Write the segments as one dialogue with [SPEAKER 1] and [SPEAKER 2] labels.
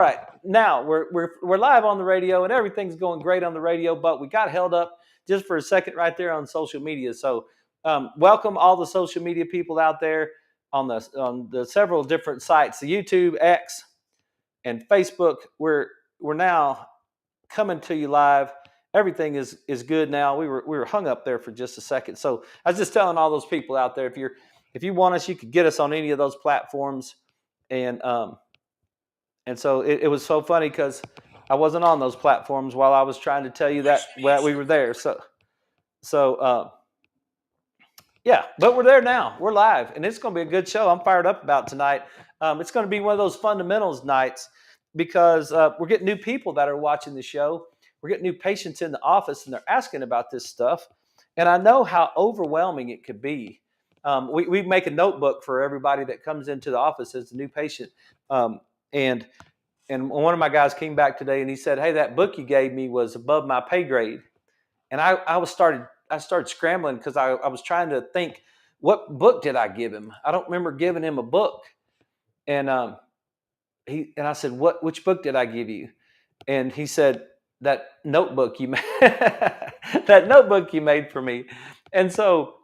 [SPEAKER 1] Right now, we're live on the radio, and everything's going great on the radio. But we got held up just for a second right there on social media. So, welcome all the social media people out there on the several different sites, the YouTube, X, and Facebook. We're now coming to you live. Everything is good now. We were hung up there for just a second. So I was just telling all those people out there, if you want us, you could get us on any of those platforms, and so it was so funny because I wasn't on those platforms while I was trying to tell you that we were there. So yeah, but we're there now. We're live, and it's going to be a good show. I'm fired up about tonight. It's going to be one of those fundamentals nights because we're getting new people that are watching the show. We're getting new patients in the office, and they're asking about this stuff. And I know how overwhelming it could be. We make a notebook for everybody that comes into the office as a new patient. And one of my guys came back today and he said, "Hey, that book you gave me was above my pay grade." And I started scrambling because I was trying to think, what book did I give him? I don't remember giving him a book. And I said, which book did I give you? And he said, that notebook you made, that notebook you made for me. And so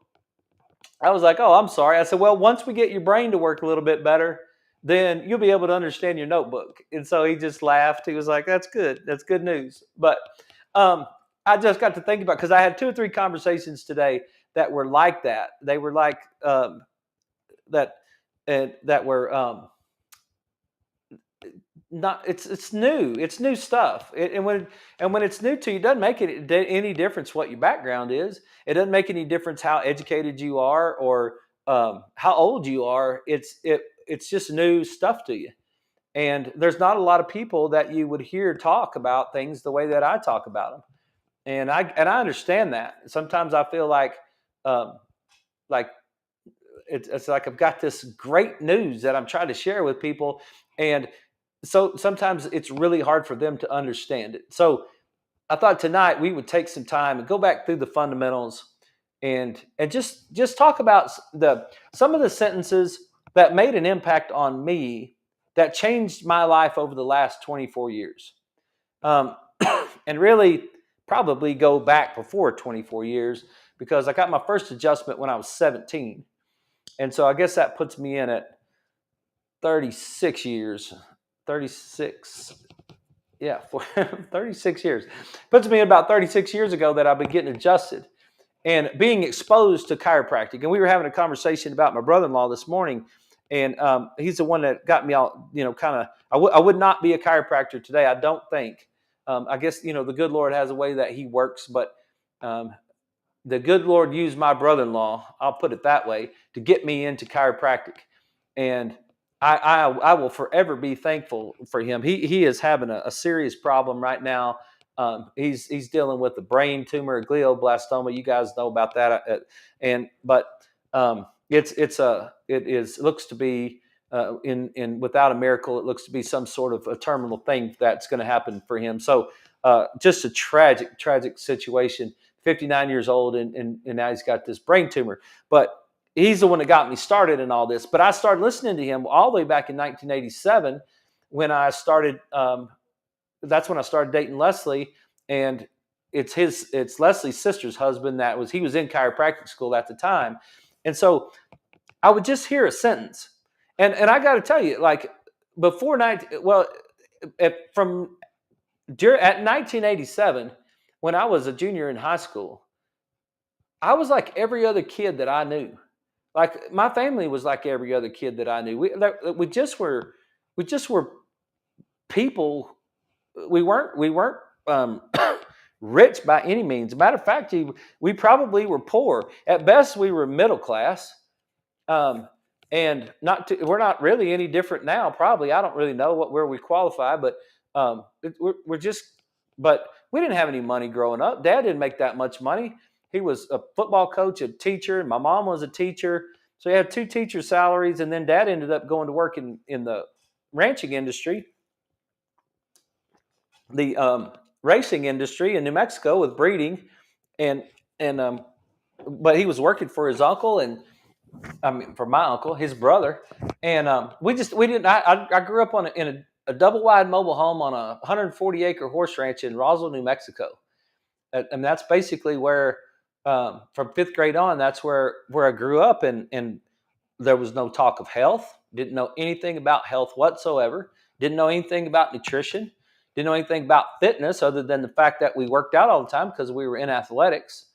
[SPEAKER 1] I was like, "Oh, I'm sorry." I said, "Well, once we get your brain to work a little bit better, then you'll be able to understand your notebook." And so he just laughed. He was like, "That's good. That's good news." But I just got to think about, because I had 2 or 3 conversations today that were like that. They were like that were not. It's new. It's new stuff. And when it's new to you, it doesn't make it any difference what your background is. It doesn't make any difference how educated you are or how old you are. It's just new stuff to you. And there's not a lot of people that you would hear talk about things the way that I talk about them. And I understand that. Sometimes I feel like um, like it's like I've got this great news that I'm trying to share with people, and so sometimes it's really hard for them to understand it. So I thought tonight we would take some time and go back through the fundamentals and just talk about some of the sentences that made an impact on me, that changed my life over the last 24 years. And really probably go back before 24 years, because I got my first adjustment when I was 17. And so I guess that puts me in at 36 years. 36. Yeah, 36 years. Puts me about 36 years ago that I've been getting adjusted and being exposed to chiropractic. And we were having a conversation about my brother-in-law this morning, and he's the one that got me out, kind of, I would not be a chiropractor today, I don't think. I guess, the good Lord has a way that he works, but the good Lord used my brother-in-law, I'll put it that way, to get me into chiropractic. And I will forever be thankful for him. He is having a serious problem right now. He's dealing with a brain tumor, a glioblastoma. You guys know about that. It looks to be in without a miracle, it looks to be some sort of a terminal thing that's going to happen for him. So just a tragic situation. 59 years old, and now he's got this brain tumor. But he's the one that got me started in all this. But I started listening to him all the way back in 1987 when I started. That's when I started dating Leslie, and it's Leslie's sister's husband. He was in chiropractic school at the time, and so I would just hear a sentence, and I got to tell you, like before at 1987, when I was a junior in high school, I was like every other kid that I knew. Like my family was like every other kid that I knew. We just were people. We weren't rich by any means. Matter of fact, we probably were poor. At best, we were middle class, and we're not really any different now. Probably, I don't really know where we qualify, but we're just. But we didn't have any money growing up. Dad didn't make that much money. He was a football coach, a teacher, and my mom was a teacher. So he had 2 teacher salaries, and then Dad ended up going to work in the ranching industry, the racing industry in New Mexico with breeding, and but he was working for his uncle, and for my uncle, his brother, and we didn't. I grew up in a double wide mobile home on a 140-acre horse ranch in Roswell, New Mexico. And that's basically where, from fifth grade on, that's where I grew up. And there was no talk of health. Didn't know anything about health whatsoever. Didn't know anything about nutrition. Didn't know anything about fitness other than the fact that we worked out all the time because we were in athletics.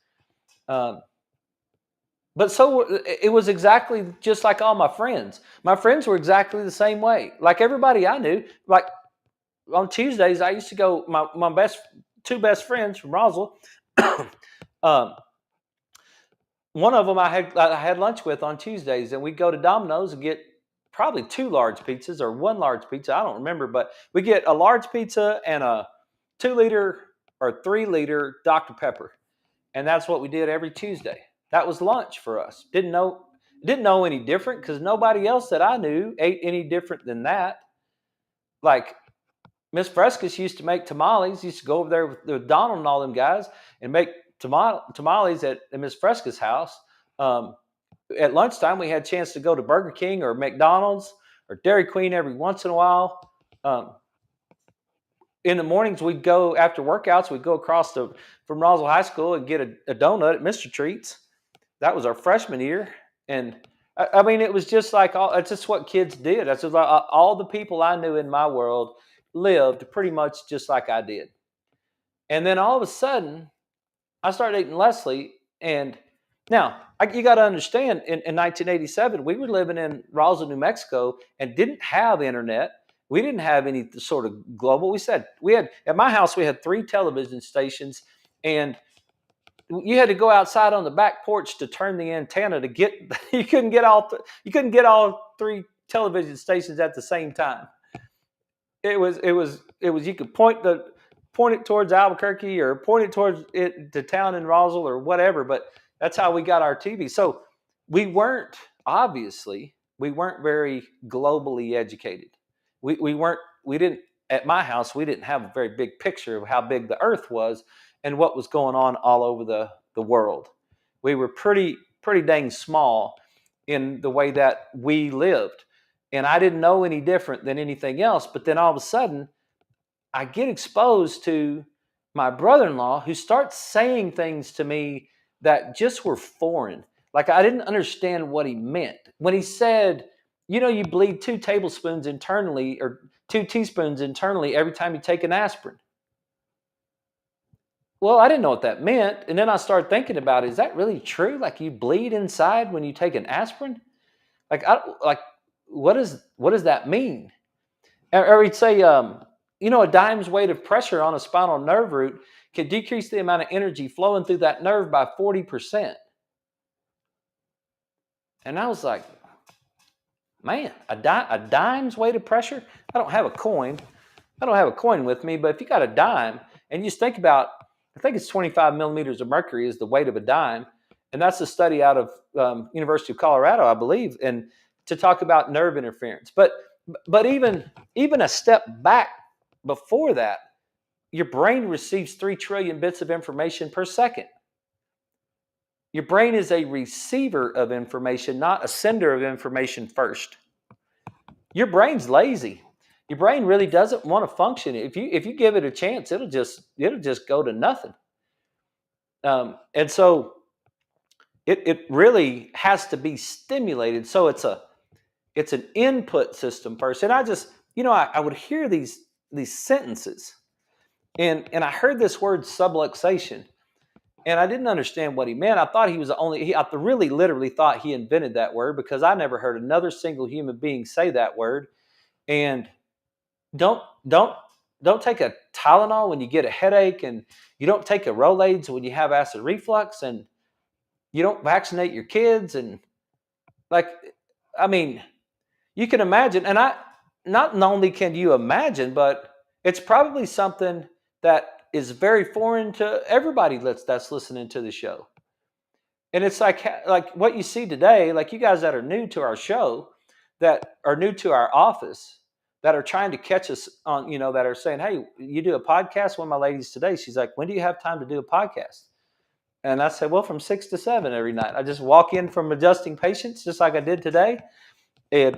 [SPEAKER 1] But so it was exactly just like all my friends. My friends were exactly the same way. Like everybody I knew, like on Tuesdays, I used to go, my two best friends from Roswell, um, one of them I had lunch with on Tuesdays, and we'd go to Domino's and get probably 2 large pizzas or 1 large pizza. I don't remember, but we get a large pizza and a 2-liter or 3-liter Dr. Pepper. And that's what we did every Tuesday. That was lunch for us. Didn't know any different because nobody else that I knew ate any different than that. Like Miss Frescas used to make tamales. Used to go over there with Donald and all them guys and make tamales at Miss Fresca's house. At lunchtime, we had a chance to go to Burger King or McDonald's or Dairy Queen every once in a while. In the mornings, we'd go after workouts. We'd go across from Roswell High School and get a donut at Mr. Treats. That was our freshman year, and I mean, it was just like it's just what kids did. That's just like all the people I knew in my world lived pretty much just like I did. And then all of a sudden, I started dating Leslie, and now you got to understand, in 1987, we were living in Roswell, New Mexico, and didn't have internet. We didn't have any sort of global. We had at my house, we had 3 television stations, and you had to go outside on the back porch to turn the antenna to get. You couldn't get all 3 television stations at the same time. It was. You could point it towards Albuquerque or point it towards the town in Roswell or whatever. But that's how we got our TV. So we weren't very globally educated. We didn't at my house. We didn't have a very big picture of how big the Earth was and what was going on all over the world. We were pretty dang small in the way that we lived. And I didn't know any different than anything else. But then all of a sudden, I get exposed to my brother-in-law who starts saying things to me that just were foreign. Like I didn't understand what he meant. When he said, you bleed 2 tablespoons internally or 2 teaspoons internally every time you take an aspirin. Well, I didn't know what that meant. And then I started thinking about, is that really true? Like you bleed inside when you take an aspirin? What does that mean? Or he'd say, a dime's weight of pressure on a spinal nerve root can decrease the amount of energy flowing through that nerve by 40%. And I was like, man, a dime's weight of pressure? I don't have a coin with me, but if you got a dime and you just think about, I think it's 25 millimeters of mercury is the weight of a dime. And that's a study out of University of Colorado, I believe, and to talk about nerve interference. But even a step back before that, your brain receives 3 trillion bits of information per second. Your brain is a receiver of information, not a sender of information first. Your brain's lazy. Your brain really doesn't want to function. If you give it a chance, it'll just go to nothing. And so it really has to be stimulated. So it's an input system first. And I just, I would hear these sentences, and I heard this word subluxation, and I didn't understand what he meant. I thought I really literally thought he invented that word because I never heard another single human being say that word. And don't take a Tylenol when you get a headache, and you don't take a Rolaids when you have acid reflux, and you don't vaccinate your kids. And you can imagine, and not only can you imagine, but it's probably something that is very foreign to everybody that's listening to the show. And it's like what you see today, like you guys that are new to our show, that are new to our office, that are trying to catch us on, that are saying, hey, you do a podcast? One of my ladies today, she's like, when do you have time to do a podcast? And I said, well, from 6 to 7 every night. I just walk in from adjusting patients just like I did today. And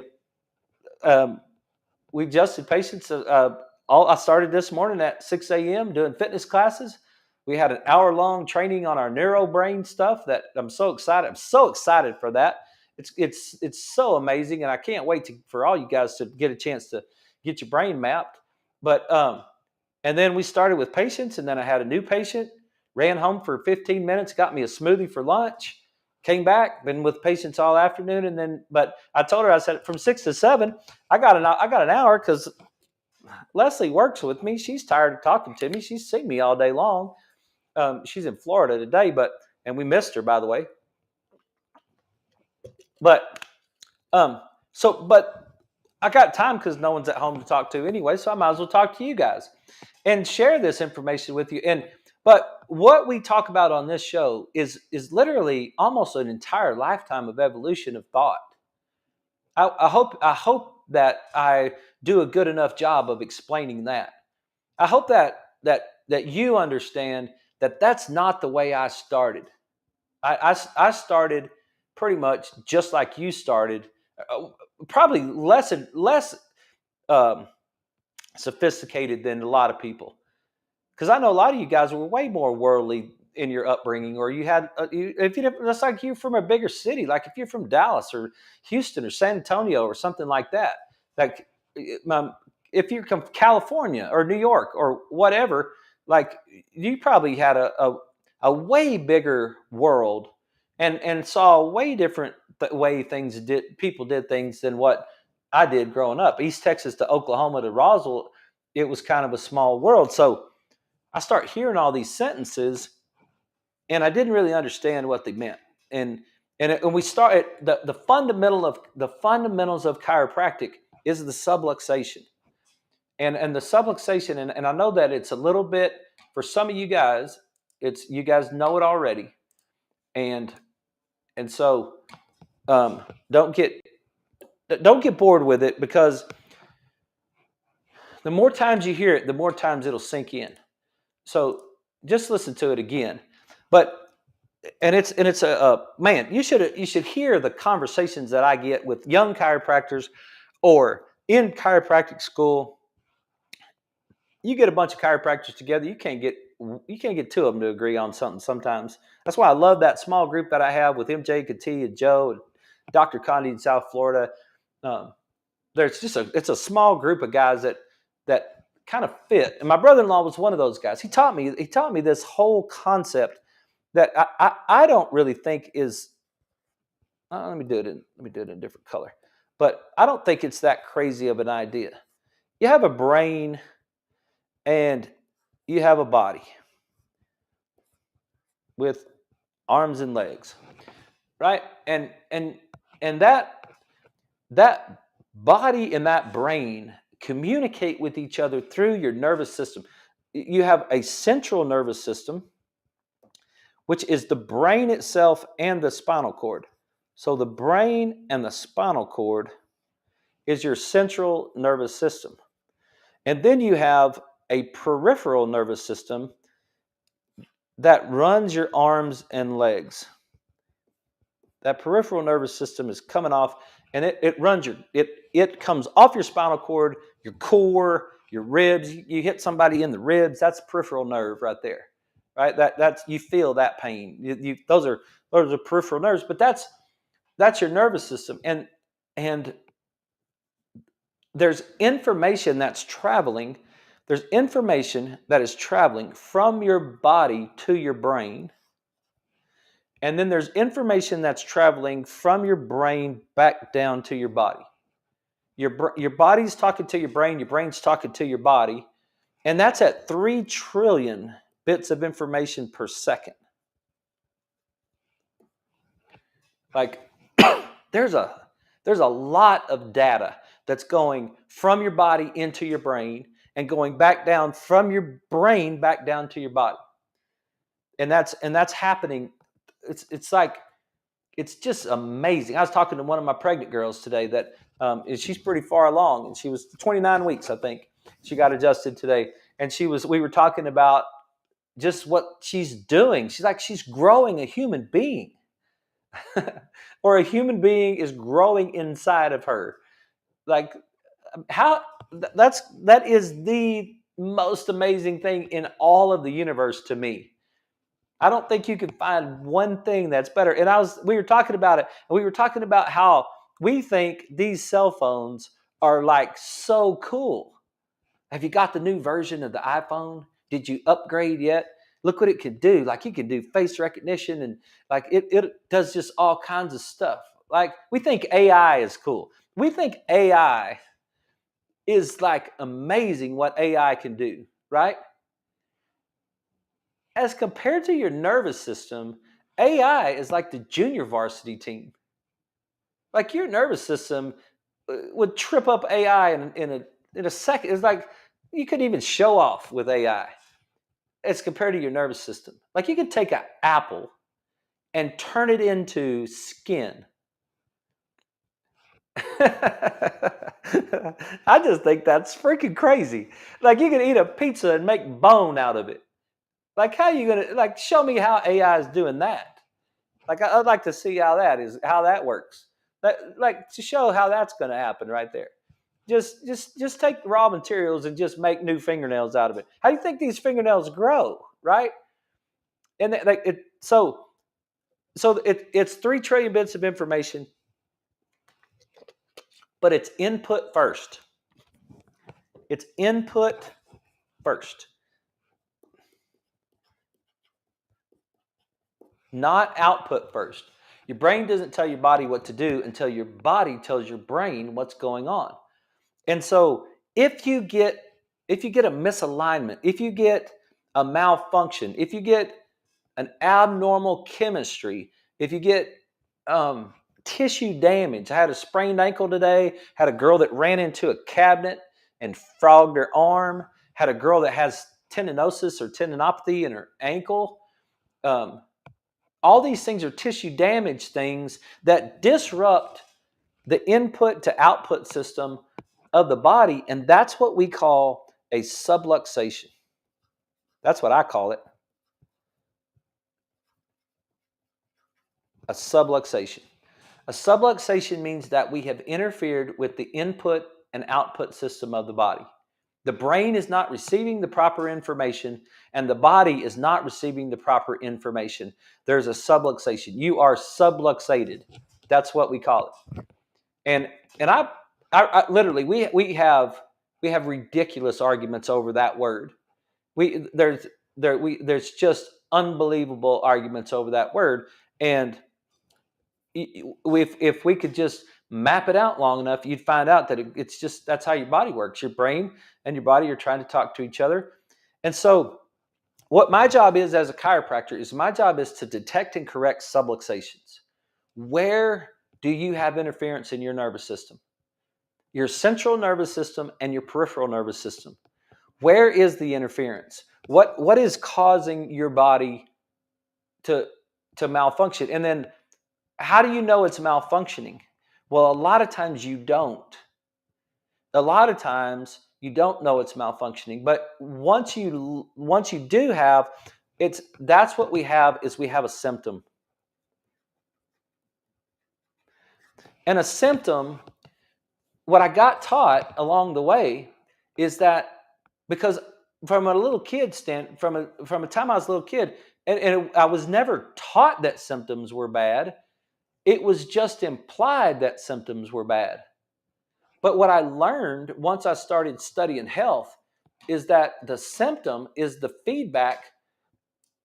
[SPEAKER 1] we adjusted patients. I started this morning at 6 a.m. doing fitness classes. We had an hour-long training on our neuro brain stuff that I'm so excited. I'm so excited for that. It's so amazing, and I can't wait for all you guys to get a chance to get your brain mapped. But and then we started with patients, and then I had a new patient, ran home for 15 minutes, got me a smoothie for lunch, came back, been with patients all afternoon, and then. But I told her, I said from 6 to 7, I got an hour because Leslie works with me. She's tired of talking to me. She's seen me all day long. She's in Florida today, and we missed her, by the way. But but I got time because no one's at home to talk to anyway, so I might as well talk to you guys and share this information with you. But what we talk about on this show is literally almost an entire lifetime of evolution of thought. I hope that I do a good enough job of explaining that. I hope that you understand that that's not the way I started. I started pretty much just like you started, probably less um, sophisticated than a lot of people. Because I know a lot of you guys were way more worldly in your upbringing, or you had, if you just like you're from a bigger city, like if you're from Dallas or Houston or San Antonio or something like that, like if you're from California or New York or whatever, like you probably had a way bigger world and saw a way different way people did things than what I did growing up. East Texas to Oklahoma to Roswell, it was kind of a small world. So I start hearing all these sentences, and I didn't really understand what they meant. And we started the fundamentals of chiropractic is the subluxation, and the subluxation, and I know that it's a little bit for some of you guys. It's you guys know it already, and so don't get bored with it, because the more times you hear it, the more times it'll sink in. So just listen to it again. It's a man. You should hear the conversations that I get with young chiropractors or in chiropractic school. You get a bunch of chiropractors together, you can't get two of them to agree on something sometimes. That's why I love that small group that I have with MJ, Katia, Joe, and Dr. Condi in South Florida. It's a small group of guys that kind of fit. And my brother-in-law was one of those guys. He taught me this whole concept that I don't really think is. Let me do it in a different color. But I don't think it's that crazy of an idea. You have a brain and you have a body with arms and legs, right? And that body and that brain communicate with each other through your nervous system. You have a central nervous system, which is the brain itself and the spinal cord. So the brain and the spinal cord is your central nervous system. And then you have a peripheral nervous system that runs your arms and legs. That peripheral nervous system is coming off, and it runs it comes off your spinal cord, your core, your ribs. You hit somebody in the ribs, that's peripheral nerve right there. Right? That's you feel that pain. Those are peripheral nerves, but that's your nervous system. And there's information that's traveling. There's information that is traveling from your body to your brain. And then there's information that's traveling from your brain back down to your body. Your body's talking to your brain's talking to your body. And that's at 3 trillion bits of information per second. Like there's a lot of data that's going from your body into your brain and going back down from your brain back down to your body. And that's happening. It's just amazing. I was talking to one of my pregnant girls today that she's pretty far along, and she was 29 weeks, I think. She got adjusted today, and we were talking about just what she's doing. She's growing a human being. Or a human being is growing inside of her. Like how that is the most amazing thing in all of the universe to me. I don't think you can find one thing that's better. And we were talking about it, and we were talking about how we think these cell phones are like so cool. Have you got the new version of the iPhone? Did you upgrade yet? Look what it can do. Like, you can do face recognition, and like it does just all kinds of stuff. Like, we think AI is cool. We think AI is like amazing what AI can do, right? As compared to your nervous system, AI is like the junior varsity team. Like, your nervous system would trip up AI in a second. It's like you couldn't even show off with AI as compared to your nervous system. Like, you could take an apple and turn it into skin. I just think that's freaking crazy. Like, you can eat a pizza and make bone out of it. Like, how are you gonna, like, show me how AI is doing that? Like, I'd like to see how that works. Like, to show how that's going to happen right there. Just take raw materials and just make new fingernails out of it. How do you think these fingernails grow, right? And it's 3 trillion bits of information, but it's input first. It's input first, not output first. Your brain doesn't tell your body what to do until your body tells your brain what's going on. And so if you get a misalignment, if you get a malfunction, if you get an abnormal chemistry, if you get tissue damage. I had a sprained ankle today, had a girl that ran into a cabinet and frogged her arm, had a girl that has tendinosis or tendinopathy in her ankle. All these things are tissue damage things that disrupt the input to output system of the body, and that's what we call a subluxation. That's what I call it. A subluxation. A subluxation means that we have interfered with the input and output system of the body. The brain is not receiving the proper information, and the body is not receiving the proper information. There's a subluxation. You are subluxated. That's what we call it. And I literally we have ridiculous arguments over that word. There's just unbelievable arguments over that word. And if we could just map it out long enough, you'd find out that it's just, that's how your body works. Your brain and your body are trying to talk to each other. And so what my job is as a chiropractor is to detect and correct subluxations. Where do you have interference in your nervous system? Your central nervous system and your peripheral nervous system. Where is the interference? What is causing your body to malfunction? And then how do you know it's malfunctioning? Well, a lot of times you don't. A lot of times you don't know it's malfunctioning. But once you do have, that's what we have a symptom. And a symptom, what I got taught along the way is that, because from a little kid from a time I was a little kid, and I was never taught that symptoms were bad. It was just implied that symptoms were bad. But what I learned once I started studying health is that the symptom is the feedback.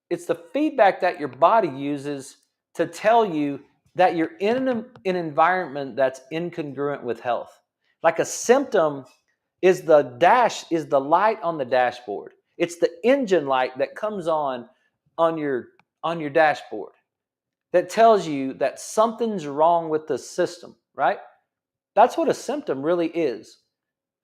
[SPEAKER 1] It's the feedback that your body uses to tell you that you're in an environment that's incongruent with health. Like, a symptom is the light on the dashboard. It's the engine light that comes on your dashboard that tells you that something's wrong with the system, right? That's what a symptom really is.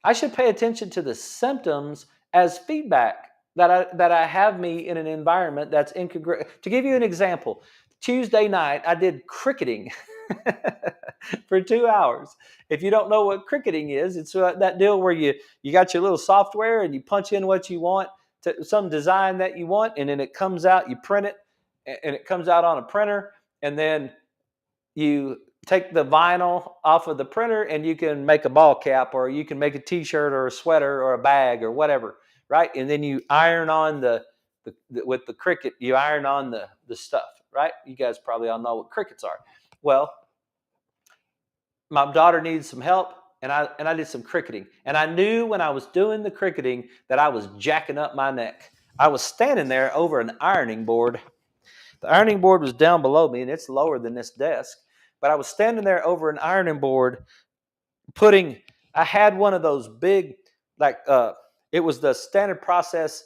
[SPEAKER 1] I should pay attention to the symptoms as feedback that I have me in an environment that's incongruent. To give you an example, Tuesday night I did cricketing for 2 hours. If you don't know what cricketing is, it's that deal where you got your little software and you punch in what you want, to some design that you want, and then it comes out, you print it, and it comes out on a printer, and then you take the vinyl off of the printer and you can make a ball cap, or you can make a t-shirt or a sweater or a bag or whatever, right? And then you iron on with the Cricut, you iron on the stuff, right? You guys probably all know what Cricuts are. Well, my daughter needed some help, and I did some cricketing. And I knew when I was doing the cricketing that I was jacking up my neck. I was standing there over an ironing board. The ironing board was down below me, and it's lower than this desk. But I was standing there over an ironing board I had one of those big, like, it was the standard process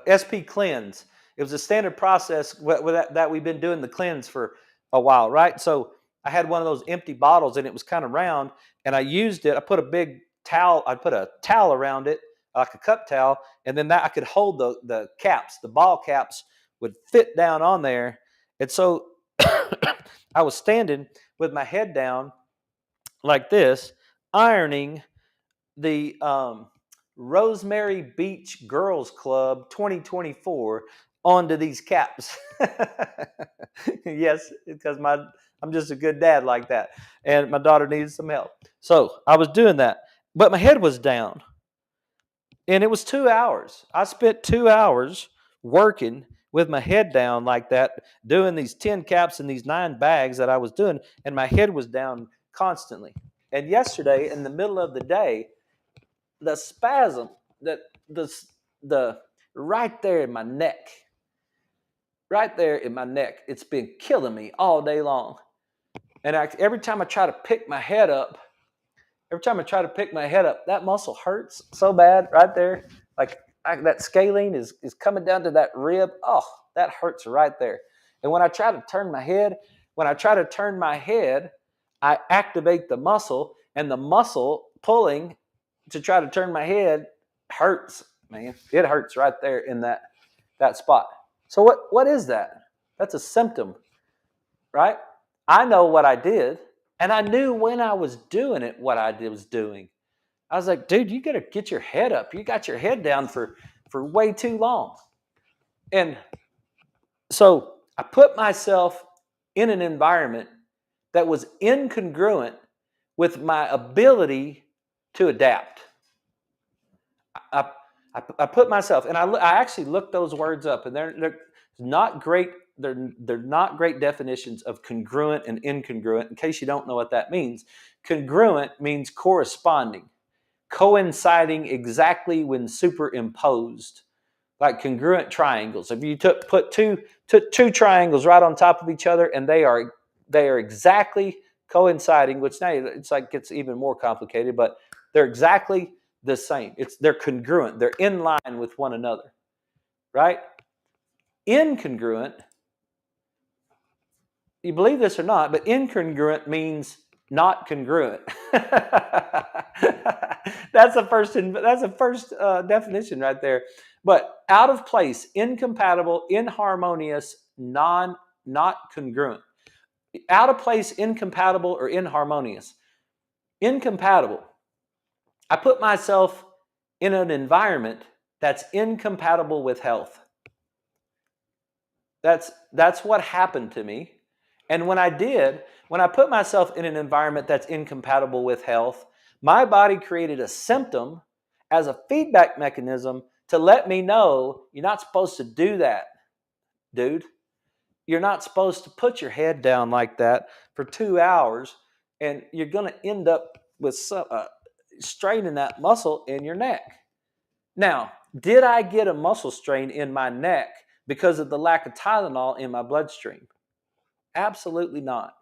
[SPEAKER 1] SP cleanse. It was a standard process that we've been doing the cleanse for a while, right? So I had one of those empty bottles, and it was kind of round, and I used it. I put a towel around it, like a cup towel, and then that I could hold the caps. The ball caps would fit down on there. And so I was standing with my head down like this, ironing the Rosemary Beach Girls Club 2024 onto these caps. Yes, because I'm just a good dad like that. And my daughter needed some help. So I was doing that. But my head was down. And it was 2 hours. I spent 2 hours working with my head down like that, doing these 10 caps and these 9 bags that I was doing, and my head was down constantly. And yesterday, in the middle of the day, the spasm, the right there in my neck, it's been killing me all day long. And every time I try to pick my head up, that muscle hurts so bad right there. Like that scalene is coming down to that rib. Oh, that hurts right there. And when I try to turn my head, I activate the muscle, and the muscle pulling to try to turn my head hurts, man. It hurts right there in that spot. So what is that? That's a symptom, right? I know what I did, and I knew when I was doing it what I was doing. I was like, dude, you got to get your head up. You got your head down for way too long. And so I put myself in an environment that was incongruent with my ability to adapt. I put myself, and I actually looked those words up, and they're not great. They're not great definitions of congruent and incongruent. In case you don't know what that means, congruent means corresponding, coinciding exactly when superimposed, like congruent triangles. If you put two triangles right on top of each other, and they are exactly coinciding, which now it's like gets even more complicated, but they're exactly the same. They're congruent. They're in line with one another, right? Incongruent, you believe this or not, but incongruent means not congruent. That's the first definition right there. But out of place, incompatible, inharmonious, not congruent. Out of place, incompatible, or inharmonious. Incompatible. I put myself in an environment that's incompatible with health. That's what happened to me. And when I put myself in an environment that's incompatible with health, my body created a symptom as a feedback mechanism to let me know you're not supposed to do that, dude. You're not supposed to put your head down like that for 2 hours, and you're going to end up with straining that muscle in your neck. Now, did I get a muscle strain in my neck because of the lack of Tylenol in my bloodstream? Absolutely not.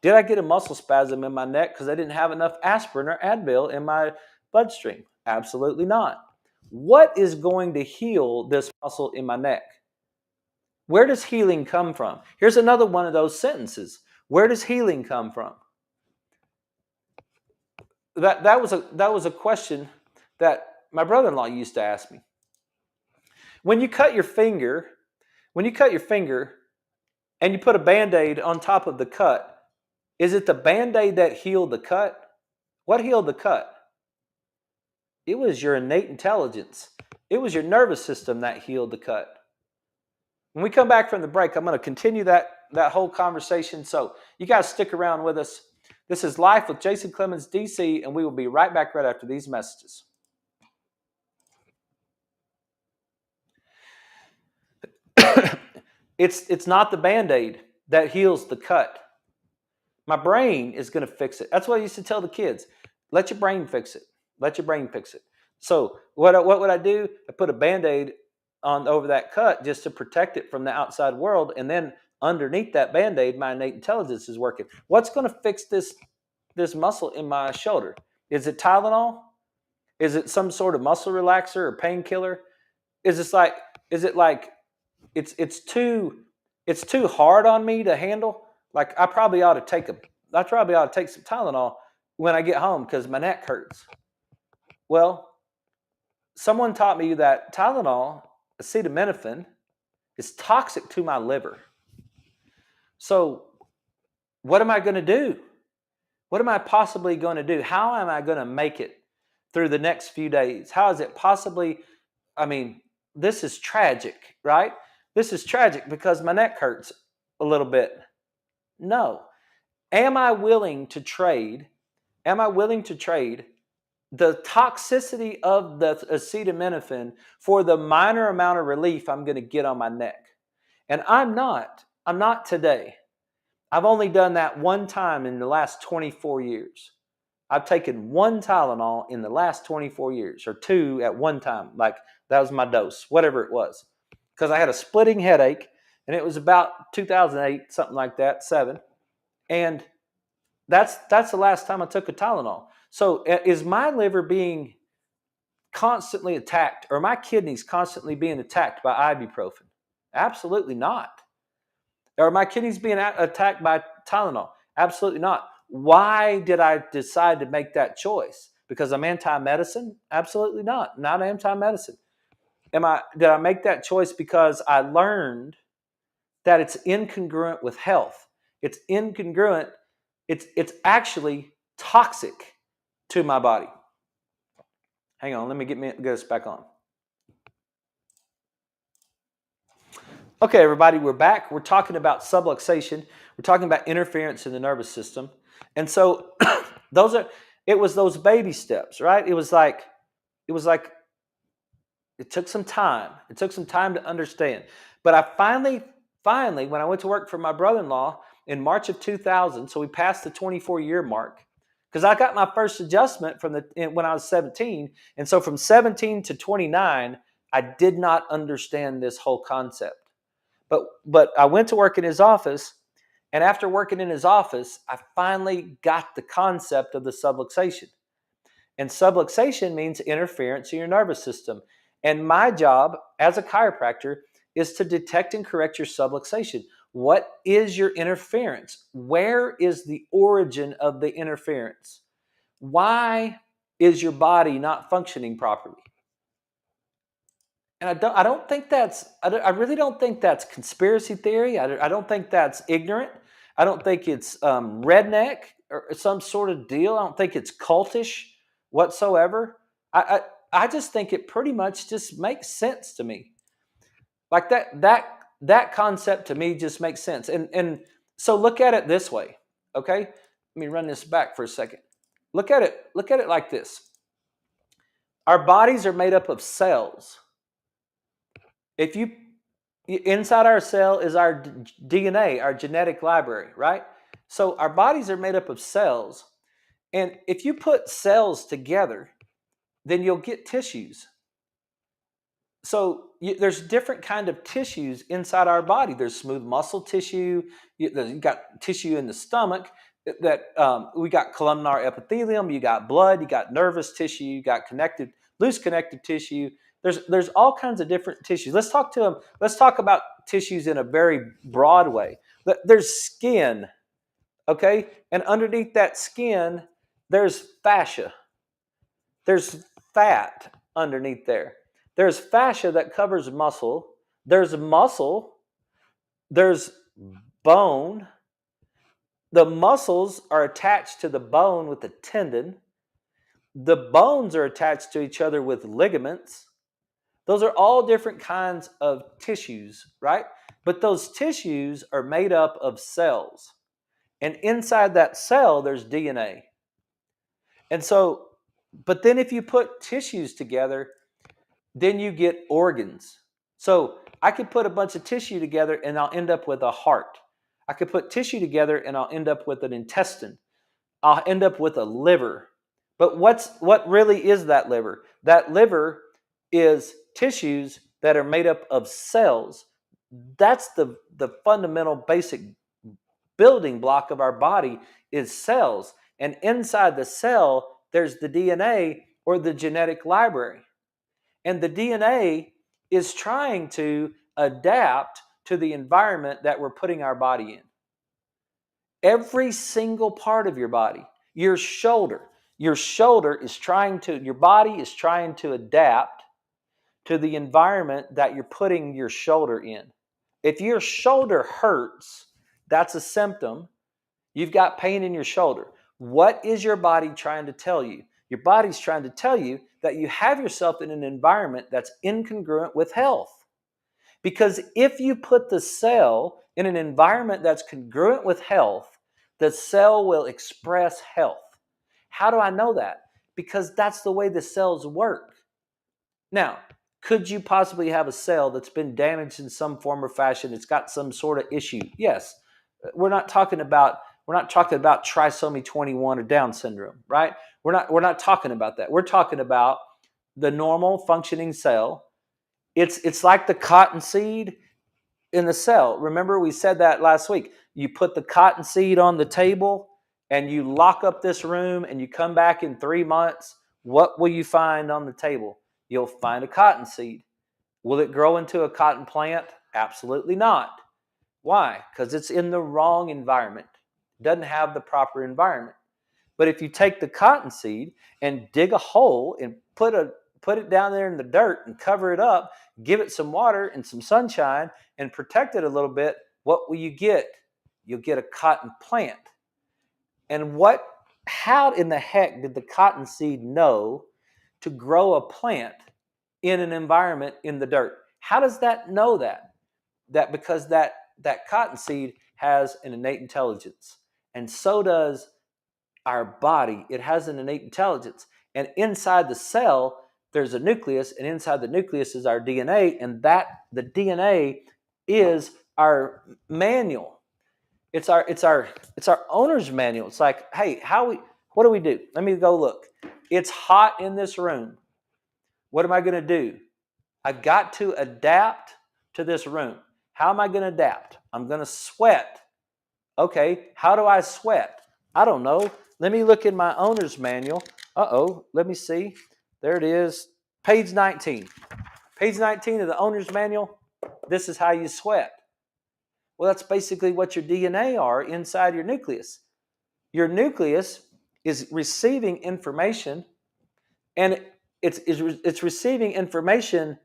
[SPEAKER 1] Did I get a muscle spasm in my neck because I didn't have enough aspirin or Advil in my bloodstream? Absolutely not. What is going to heal this muscle in my neck? Where does healing come from? Here's another one of those sentences. Where does healing come from? That was a question that my brother-in-law used to ask me. When you cut your finger and you put a Band-Aid on top of the cut, is it the Band-Aid that healed the cut? What healed the cut? It was your innate intelligence. It was your nervous system that healed the cut. When we come back from the break, I'm going to continue that that whole conversation. So you guys stick around with us. This is Life with Jason Clemmons, DC, and we will be right back right after these messages. It's not the Band-Aid that heals the cut. My brain is going to fix it. That's what I used to tell the kids. Let your brain fix it. Let your brain fix it. So what would I do? I put a Band-Aid on over that cut just to protect it from the outside world. And then underneath that Band-Aid, my innate intelligence is working. What's going to fix this muscle in my shoulder? Is it Tylenol? Is it some sort of muscle relaxer or painkiller? Is it like it's too hard on me to handle? Like I probably ought to take some Tylenol when I get home because my neck hurts. Well, someone taught me that Tylenol, acetaminophen, is toxic to my liver. So what am I going to do? What am I possibly going to do? How am I going to make it through the next few days? How is it possibly? I mean, this is tragic, right? This is tragic because my neck hurts a little bit. No. Am I willing to trade the toxicity of the acetaminophen for the minor amount of relief I'm going to get on my neck? And I'm not today. I've only done that one time in the last 24 years. I've taken one Tylenol in the last 24 years, or two at one time. Like that was my dose, whatever it was. Because I had a splitting headache, and it was about 2008, something like that, 7. And that's the last time I took a Tylenol. So is my liver being constantly attacked, or my kidneys constantly being attacked by ibuprofen? Absolutely not. Are my kidneys being attacked by Tylenol? Absolutely not. Why did I decide to make that choice? Because I'm anti-medicine? Absolutely not. Not anti-medicine. Did I make that choice because I learned that it's incongruent with health? It's incongruent. It's actually toxic to my body. Hang on, let me get us back on. Okay, everybody, we're back. We're talking about subluxation. We're talking about interference in the nervous system. And so it was those baby steps, right? It was like it took some time. It took some time to understand. But I finally, when I went to work for my brother-in-law in March of 2000, so we passed the 24-year mark, because I got my first adjustment when I was 17. And so from 17 to 29, I did not understand this whole concept. But I went to work in his office, and after working in his office, I finally got the concept of the subluxation. And subluxation means interference in your nervous system. And my job as a chiropractor is to detect and correct your subluxation. What is your interference? Where is the origin of the interference? Why is your body not functioning properly? And I really don't think that's conspiracy theory. I don't think that's ignorant. I don't think it's redneck or some sort of deal. I don't think it's cultish whatsoever. I just think it pretty much just makes sense to me. Like that concept to me just makes sense. And so look at it this way, okay? Let me run this back for a second. Look at it like this. Our bodies are made up of cells. Inside our cell is our DNA, our genetic library, right? So our bodies are made up of cells. And if you put cells together, then you'll get tissues. So there's different kind of tissues inside our body. There's smooth muscle tissue. You got tissue in the stomach. We got columnar epithelium. You got blood. You got nervous tissue. You got loose connective tissue. There's all kinds of different tissues. Let's talk about tissues in a very broad way. There's skin, okay? And underneath that skin, there's fascia. There's fat underneath there. There's fascia that covers muscle. There's muscle. There's bone. The muscles are attached to the bone with a tendon. The bones are attached to each other with ligaments. Those are all different kinds of tissues, right? But those tissues are made up of cells. And inside that cell, there's DNA. And so, but then if you put tissues together, then you get organs. So I could put a bunch of tissue together and I'll end up with a heart. I could put tissue together and I'll end up with an intestine. I'll end up with a liver. But what really is that liver? That liver is tissues that are made up of cells. That's the fundamental basic building block of our body is cells. And inside the cell, there's the DNA or the genetic library. And the DNA is trying to adapt to the environment that we're putting our body in. Every single part of your body, your shoulder is trying to, your body is trying to adapt to the environment that you're putting your shoulder in. If your shoulder hurts, that's a symptom. You've got pain in your shoulder. What is your body trying to tell you? Your body's trying to tell you that you have yourself in an environment that's incongruent with health. Because if you put the cell in an environment that's congruent with health, the cell will express health. How do I know that? Because that's the way the cells work. Now, could you possibly have a cell that's been damaged in some form or fashion? It's got some sort of issue. Yes. We're not talking about trisomy 21 or Down syndrome, right? We're not talking about that. We're talking about the normal functioning cell. It's like the cotton seed in the cell. Remember, we said that last week. You put the cotton seed on the table and you lock up this room and you come back in 3 months. What will you find on the table? You'll find a cotton seed. Will it grow into a cotton plant? Absolutely not. Why? Because it's in the wrong environment. It doesn't have the proper environment. But if you take the cotton seed and dig a hole and put it down there in the dirt and cover it up, give it some water and some sunshine and protect it a little bit, what will you get? You'll get a cotton plant. And how in the heck did the cotton seed know to grow a plant in an environment in the dirt? How does that know that? Because that cotton seed has an innate intelligence. And so does our body. It has an innate intelligence. And inside the cell, there's a nucleus, and inside the nucleus is our DNA, and the DNA is our manual. It's our owner's manual. It's like, hey, what do we do? Let me go look. It's hot in this room. What am I going to do? I've got to adapt to this room. How am I going to adapt? I'm going to sweat. Okay, how do I sweat? I don't know. Let me look in my owner's manual. Let me see. There it is. Page 19. Page 19 of the owner's manual. This is how you sweat. Well, that's basically what your DNA are inside your nucleus. Your nucleus is receiving information, and it's receiving information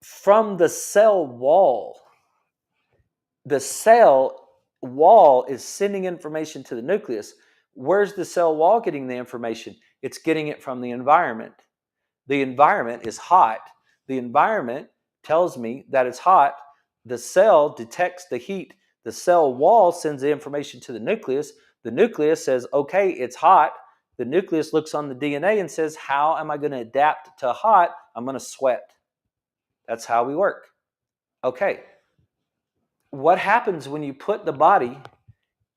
[SPEAKER 1] from the cell wall. The cell wall is sending information to the nucleus. Where's the cell wall getting the information? It's getting it from the environment. The environment is hot. The environment tells me that it's hot. The cell detects the heat. The cell wall sends the information to the nucleus. The nucleus says, okay, it's hot. The nucleus looks on the DNA and says, how am I going to adapt to hot? I'm going to sweat. That's how we work. Okay. What happens when you put the body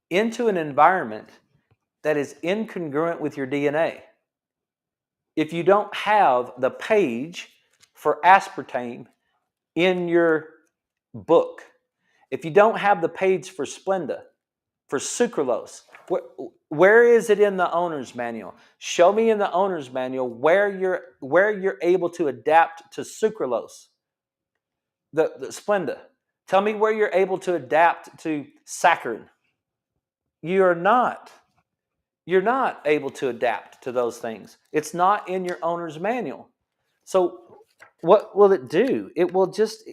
[SPEAKER 1] into an environment that is incongruent with your DNA? If you don't have the page for aspartame in your book, if you don't have the page for Splenda, for sucralose, where is it in the owner's manual? Show me in the owner's manual where you're able to adapt to sucralose, the Splenda. Tell me where you're able to adapt to saccharin. You're not able to adapt to those things. It's not in your owner's manual. So what will it do? It will just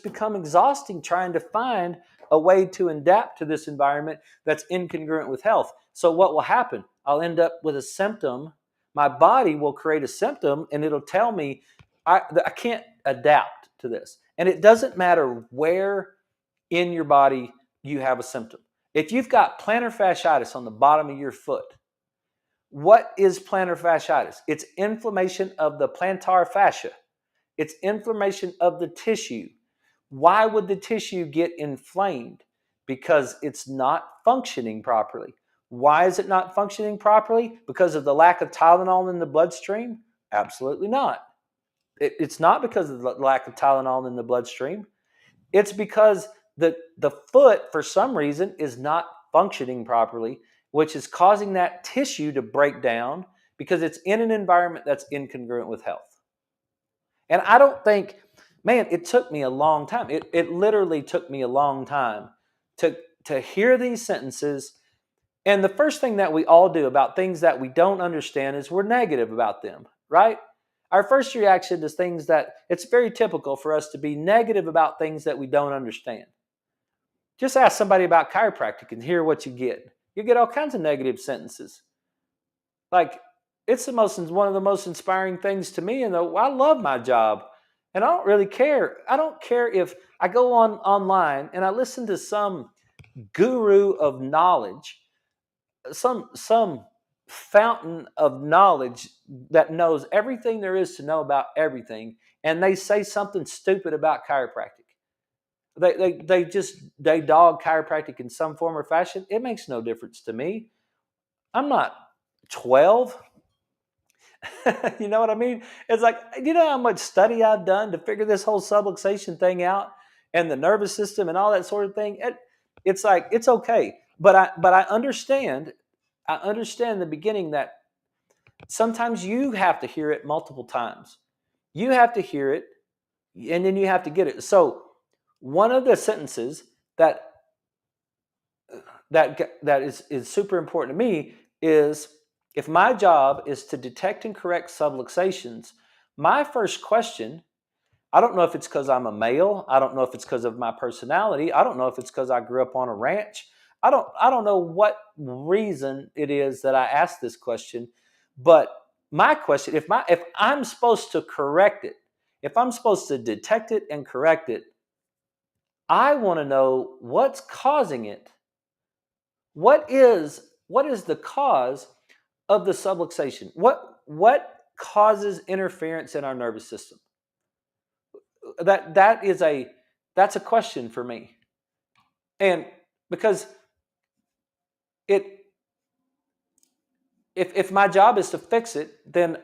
[SPEAKER 1] become exhausting trying to find a way to adapt to this environment that's incongruent with health. So what will happen? I'll end up with a symptom. My body will create a symptom and it'll tell me, I can't adapt to this. And it doesn't matter where in your body you have a symptom. If you've got plantar fasciitis on the bottom of your foot, what is plantar fasciitis? It's inflammation of the plantar fascia. It's inflammation of the tissue. Why would the tissue get inflamed? Because it's not functioning properly. Why is it not functioning properly? Because of the lack of Tylenol in the bloodstream? Absolutely not. It's not because of the lack of Tylenol in the bloodstream. It's because the foot, for some reason, is not functioning properly, which is causing that tissue to break down because it's in an environment that's incongruent with health. And I don't think, man, it took me a long time. It literally took me a long time to hear these sentences. And the first thing that we all do about things that we don't understand is we're negative about them, right? Our first reaction is things that it's very typical for us to be negative about things that we don't understand. Just ask somebody about chiropractic and hear what you get. You get all kinds of negative sentences. Like, it's one of the most inspiring things to me, and I love my job. And I don't really care. I don't care if I go online and I listen to some guru of knowledge, some fountain of knowledge that knows everything there is to know about everything, and they say something stupid about chiropractic. They dog chiropractic in some form or fashion. It makes no difference to me. I'm not 12. You know what I mean? It's like, you know how much study I've done to figure this whole subluxation thing out and the nervous system and all that sort of thing. It's like, it's okay. But I understand the beginning that sometimes you have to hear it multiple times. You have to hear it and then you have to get it. So one of the sentences that is super important to me is, if my job is to detect and correct subluxations, my first question, I don't know if it's because I'm a male, I don't know if it's because of my personality, I don't know if it's because I grew up on a ranch, I don't know what reason it is that I ask this question, but my question, if I'm supposed to correct it, if I'm supposed to detect it and correct it, I want to know what's causing it. What is the cause of the subluxation? What causes interference in our nervous system? That's a question for me. And because if my job is to fix it, then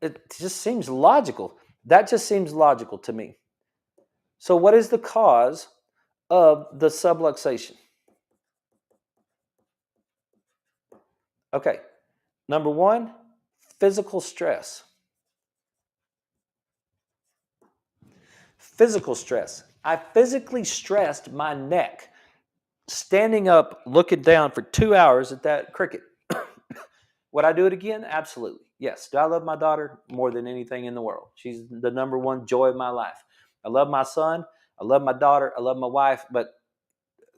[SPEAKER 1] it just seems logical. That just seems logical to me. So what is the cause of the subluxation? Okay. Number one, physical stress. Physical stress. I physically stressed my neck standing up, looking down for 2 hours at that cricket. Would I do it again? Absolutely. Yes. Do I love my daughter more than anything in the world? She's the number one joy of my life. I love my son. I love my daughter. I love my wife. But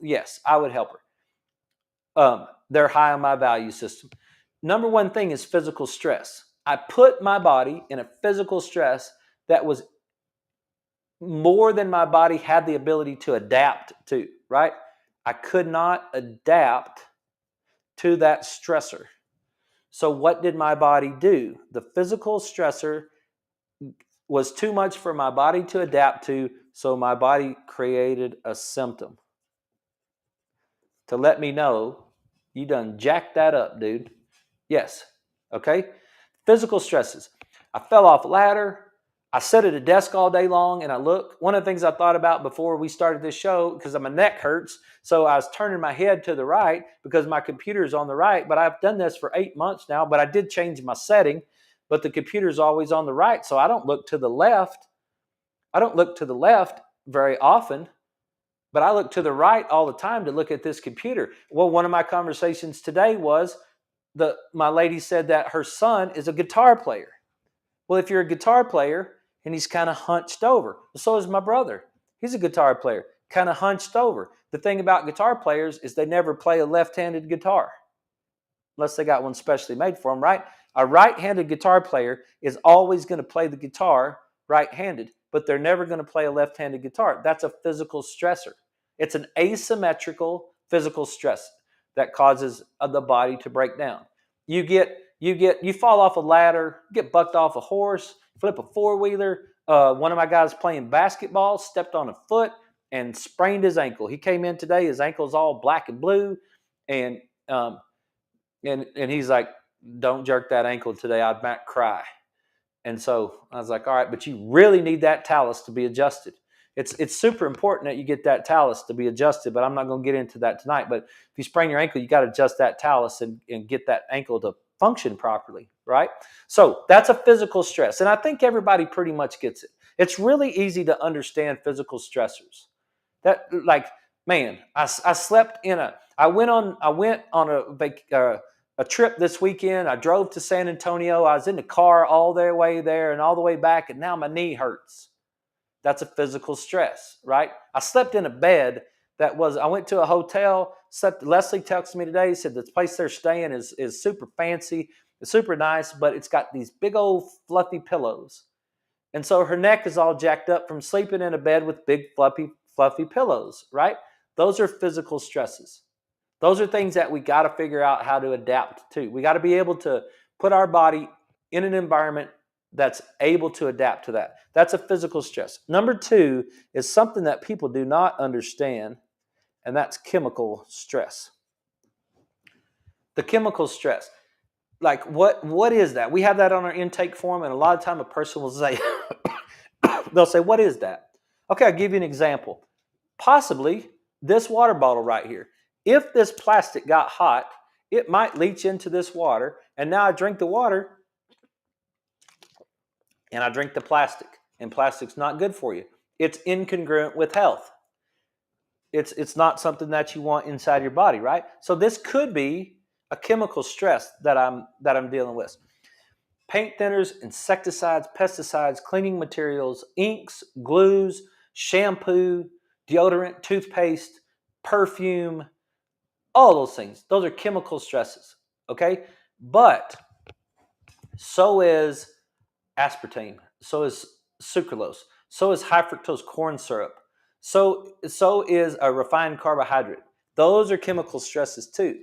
[SPEAKER 1] yes, I would help her. They're high on my value system. Number one thing is physical stress. I put my body in a physical stress that was more than my body had the ability to adapt to, right? I could not adapt to that stressor. So what did my body do? The physical stressor was too much for my body to adapt to, so my body created a symptom to let me know you done jacked that up, dude. Yes. Okay? Physical stresses. I fell off a ladder. I sat at a desk all day long and I look. One of the things I thought about before we started this show, because my neck hurts, so I was turning my head to the right because my computer is on the right, but I've done this for 8 months now, but I did change my setting, but the computer is always on the right, so I don't look to the left. I don't look to the left very often, but I look to the right all the time to look at this computer. Well, one of my conversations today was my lady said that her son is a guitar player. Well, if you're a guitar player and he's kind of hunched over, so is my brother. He's a guitar player, kind of hunched over. The thing about guitar players is they never play a left-handed guitar unless they got one specially made for them, right? A right-handed guitar player is always going to play the guitar right-handed, but they're never going to play a left-handed guitar. That's a physical stressor. It's an asymmetrical physical stress that causes the body to break down. You fall off a ladder, get bucked off a horse, flip a four-wheeler. One of my guys playing basketball stepped on a foot and sprained his ankle. He came in today, his ankle's all black and blue, and um, and he's like, "Don't jerk that ankle today, I might cry." And so I was like, all right, but you really need that talus to be adjusted. It's super important that you get that talus to be adjusted, but I'm not going to get into that tonight. But if you sprain your ankle, you got to adjust that talus and get that ankle to function properly, right? So that's a physical stress. And I think everybody pretty much gets it. It's really easy to understand physical stressors. That, like, man, I slept in I went on a trip this weekend. I drove to San Antonio. I was in the car all the way there and all the way back, and now my knee hurts. That's a physical stress, right? I slept in a bed I went to a hotel, slept. Leslie texted me today, said the place they're staying is super fancy, it's super nice, but it's got these big old fluffy pillows. And so her neck is all jacked up from sleeping in a bed with big fluffy pillows, right? Those are physical stresses. Those are things that we got to figure out how to adapt to. We got to be able to put our body in an environment that's able to adapt to that. That's a physical stress. Number 2 is something that people do not understand, and that's chemical stress. The chemical stress. Like, what is that? We have that on our intake form, and a lot of time a person will say, they'll say, what is that? Okay, I'll give you an example. Possibly this water bottle right here. If this plastic got hot, it might leach into this water, and now I drink the water, and I drink the plastic, and plastic's not good for you. It's incongruent with health. It's not something that you want inside your body, right? So this could be a chemical stress that I'm dealing with. Paint thinners, insecticides, pesticides, cleaning materials, inks, glues, shampoo, deodorant, toothpaste, perfume, all those things. Those are chemical stresses, okay? But so is aspartame, so is sucralose, so is high fructose corn syrup, so is a refined carbohydrate. Those are chemical stresses too.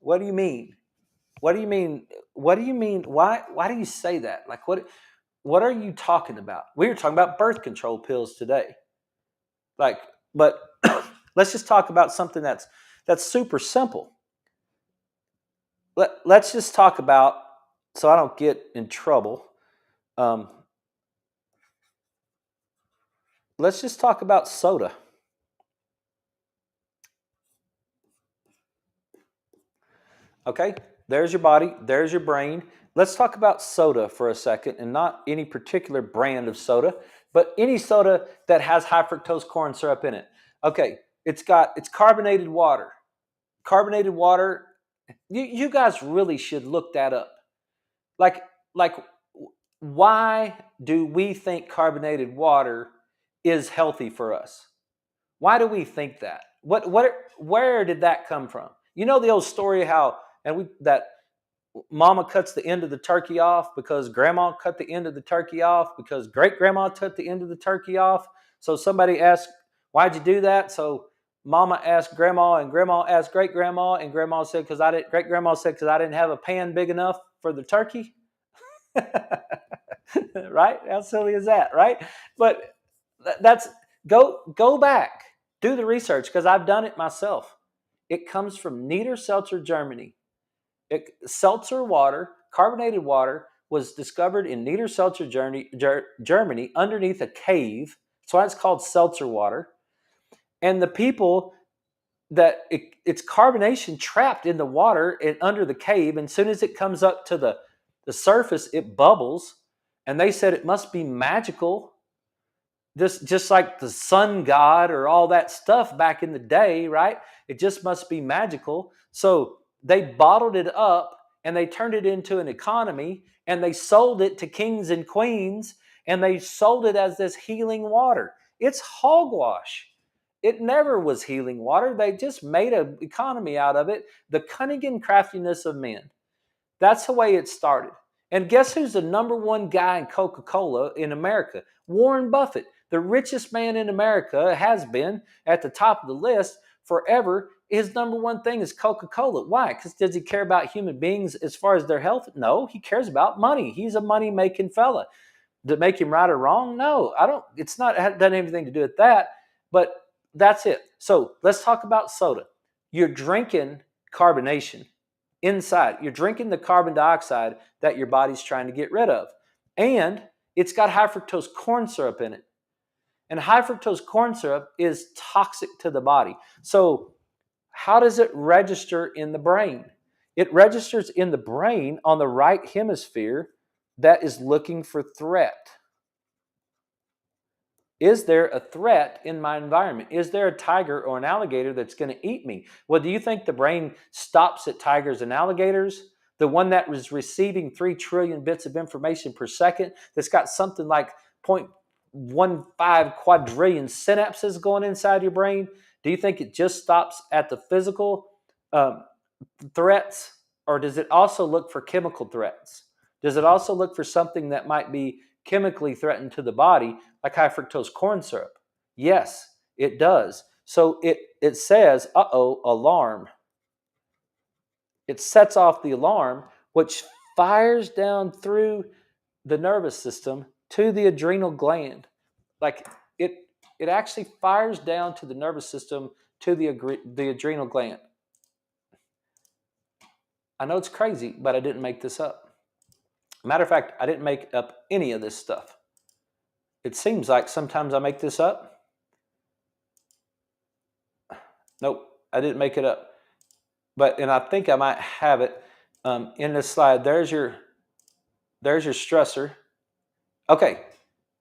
[SPEAKER 1] What do you mean? What do you mean? What do you mean? Why do you say that? Like, what are you talking about? We were talking about birth control pills today. Like, but let's just talk about something that's super simple. Let's just talk about, so I don't get in trouble. Let's just talk about soda. Okay, there's your body, there's your brain. Let's talk about soda for a second, and not any particular brand of soda, but any soda that has high fructose corn syrup in it. Okay, it's carbonated water. Carbonated water, you guys really should look that up. Like, why do we think carbonated water is healthy for us? Why do we think that? Where did that come from? You know the old story how that mama cuts the end of the turkey off because grandma cut the end of the turkey off because great grandma cut the end of the turkey off. So somebody asked, "Why'd you do that?" So mama asked grandma, and grandma asked great grandma, and grandma said, great grandma said, because I didn't have a pan big enough for the turkey. Right? How silly is that, right? But that's go back, do the research, because I've done it myself. It comes from Niederseltzer, Germany. Seltzer water, carbonated water, was discovered in Niederseltzer, Germany, underneath a cave. That's why it's called seltzer water. And the people it's carbonation trapped in the water and under the cave. And as soon as it comes up to the surface, it bubbles. And they said it must be magical, just like the sun god or all that stuff back in the day, right? It just must be magical. So they bottled it up and they turned it into an economy, and they sold it to kings and queens, and they sold it as this healing water. It's hogwash. It never was healing water. They just made an economy out of it. The cunning and craftiness of men. That's the way it started. And guess who's the number one guy in Coca-Cola in America? Warren Buffett, the richest man in America, has been at the top of the list forever. His number one thing is Coca-Cola. Why? Because does he care about human beings as far as their health? No, he cares about money. He's a money-making fella. To make him right or wrong? No, I don't. It's not, it hasn't done anything to do with that, but that's it. So let's talk about soda. You're drinking carbonation inside. You're drinking the carbon dioxide that your body's trying to get rid of. And it's got high fructose corn syrup in it. And high fructose corn syrup is toxic to the body. So how does it register in the brain? It registers in the brain on the right hemisphere that is looking for threat. Is there a threat in my environment? Is there a tiger or an alligator that's going to eat me? Well, do you think the brain stops at tigers and alligators? The one that was receiving 3 trillion bits of information per second, that's got something like 0.15 quadrillion synapses going inside your brain? Do you think it just stops at the physical threats, or does it also look for chemical threats? Does it also look for something that might be chemically threatened to the body, like high fructose corn syrup? Yes, it does. So it says, uh-oh, alarm. It sets off the alarm, which fires down through the nervous system to the adrenal gland. Like it actually fires down to the nervous system to the adrenal gland. I know it's crazy, but I didn't make this up. Matter of fact, I didn't make up any of this stuff. It seems like sometimes I make this up. Nope, I didn't make it up. And I think I might have it in this slide. There's your stressor. Okay,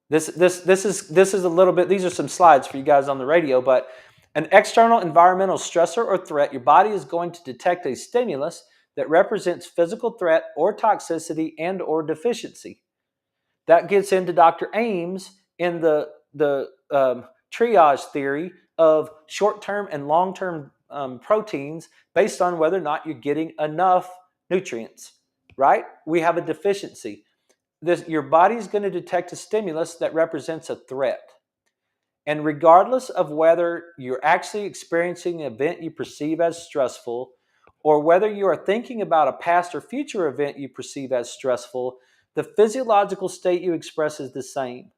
[SPEAKER 1] this is a little bit. These are some slides for you guys on the radio. But an external environmental stressor or threat, your body is going to detect a stimulus that represents physical threat or toxicity and or deficiency. That gets into Dr. Ames in the triage theory of short-term and long-term proteins based on whether or not you're getting enough nutrients, right? We have a deficiency. Your body's going to detect a stimulus that represents a threat. And regardless of whether you're actually experiencing an event you perceive as stressful, or whether you are thinking about a past or future event you perceive as stressful, the physiological state you express is the same.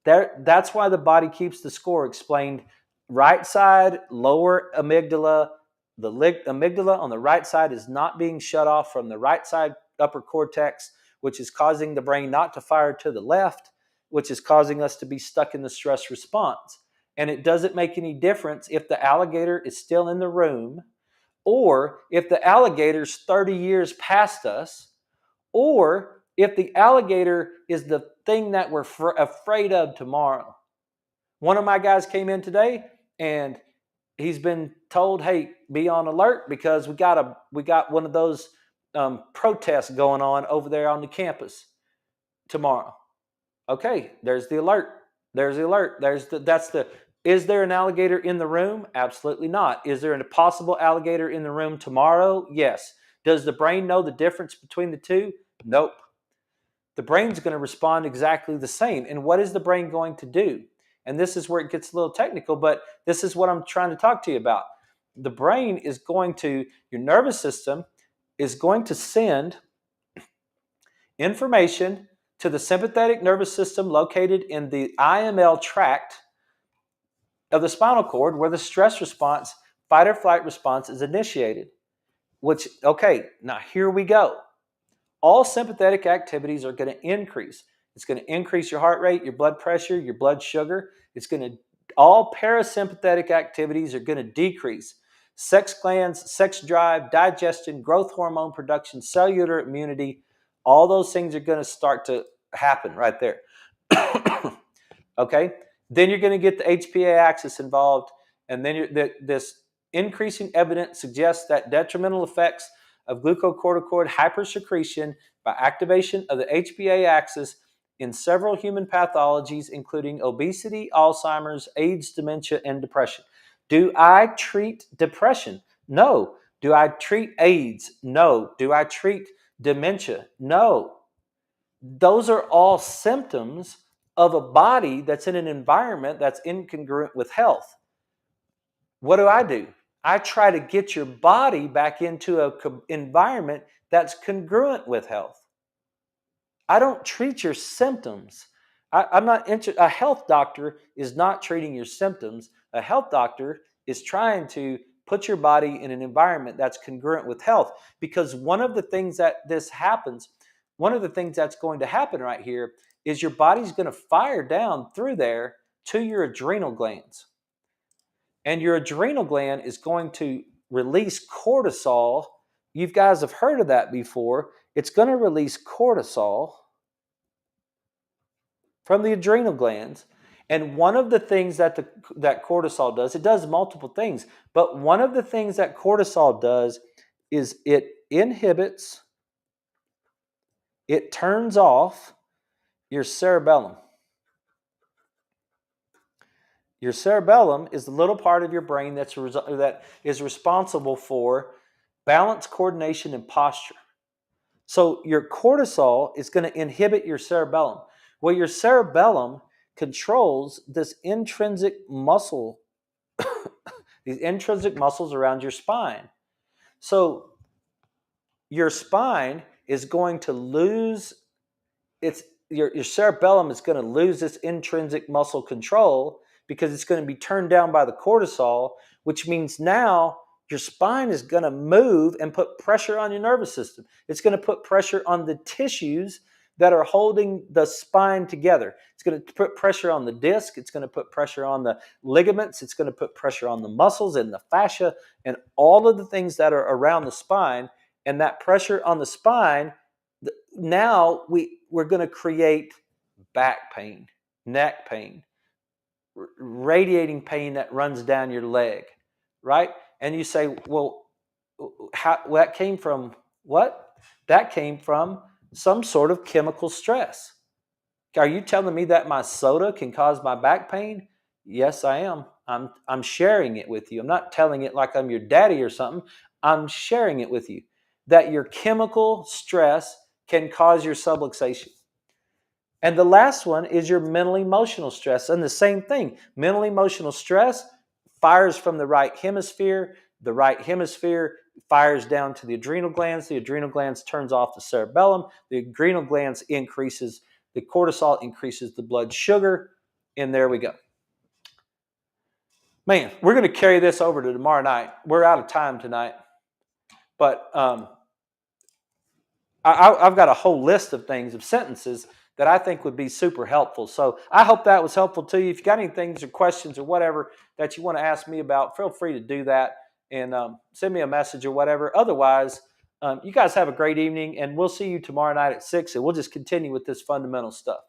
[SPEAKER 1] That's why the body keeps the score explained. Right side, lower amygdala. The amygdala on the right side is not being shut off from the right side upper cortex, which is causing the brain not to fire to the left, which is causing us to be stuck in the stress response. And it doesn't make any difference if the alligator is still in the room, or if the alligator's 30 years past us, or if the alligator is the thing that we're afraid of tomorrow. One of my guys came in today and he's been told, hey, be on alert because we got one of those protests going on over there on the campus tomorrow. Okay, there's the alert. There's the alert. Is there an alligator in the room? Absolutely not. Is there a possible alligator in the room tomorrow? Yes. Does the brain know the difference between the two? Nope. The brain's going to respond exactly the same. And what is the brain going to do? And this is where it gets a little technical, but this is what I'm trying to talk to you about. The brain is going to, your nervous system is going to send information to the sympathetic nervous system located in the IML tract of the spinal cord where the stress response, fight or flight response is initiated. Okay, now here we go. All sympathetic activities are going to increase. It's going to increase your heart rate, your blood pressure, your blood sugar. All parasympathetic activities are going to decrease. Sex glands, sex drive, digestion, growth hormone production, cellular immunity, all those things are going to start to happen right there. Okay? Then you're going to get the HPA axis involved, and then this increasing evidence suggests that detrimental effects of glucocorticoid hypersecretion by activation of the HPA axis in several human pathologies, including obesity, Alzheimer's, AIDS, dementia, and depression. Do I treat depression? No. Do I treat AIDS? No. Do I treat dementia? No. Those are all symptoms of a body that's in an environment that's incongruent with health. What do? I try to get your body back into an environment that's congruent with health. I don't treat your symptoms. I'm not a health doctor is not treating your symptoms. A health doctor is trying to put your body in an environment that's congruent with health. Because one of the things one of the things that's going to happen right here is your body's going to fire down through there to your adrenal glands. And your adrenal gland is going to release cortisol. You guys have heard of that before. It's going to release cortisol from the adrenal glands. And one of the things that cortisol does, it does multiple things, but one of the things that cortisol does is it inhibits, it turns off your cerebellum. Your cerebellum is the little part of your brain that is responsible for balance, coordination, and posture. So your cortisol is going to inhibit your cerebellum. Well, your cerebellum controls this intrinsic muscle, these intrinsic muscles around your spine. So your spine is going to lose your cerebellum is going to lose this intrinsic muscle control because it's going to be turned down by the cortisol, which means now your spine is going to move and put pressure on your nervous system. It's going to put pressure on the tissues that are holding the spine together. It's going to put pressure on the disc. It's going to put pressure on the ligaments. It's going to put pressure on the muscles and the fascia and all of the things that are around the spine. And that pressure on the spine, now we're going to create back pain, neck pain, radiating pain that runs down your leg, right? And you say, well, that came from what? That came from some sort of chemical stress. Are you telling me that my soda can cause my back pain? Yes, I am. I'm sharing it with you. I'm not telling it like I'm your daddy or something. I'm sharing it with you that your chemical stress can cause your subluxation. And the last one is your mental emotional stress. And the same thing, mental emotional stress fires from the right hemisphere. The right hemisphere fires down to the adrenal glands. The adrenal glands turns off the cerebellum. The adrenal glands increases the cortisol, increases the blood sugar. And there we go. Man, we're going to carry this over to tomorrow night. We're out of time tonight. But I've got a whole list of things, of sentences that I think would be super helpful. So I hope that was helpful to you. If you got any things or questions or whatever that you want to ask me about, feel free to do that and send me a message or whatever. Otherwise, you guys have a great evening, and we'll see you tomorrow night at 6, and we'll just continue with this fundamental stuff.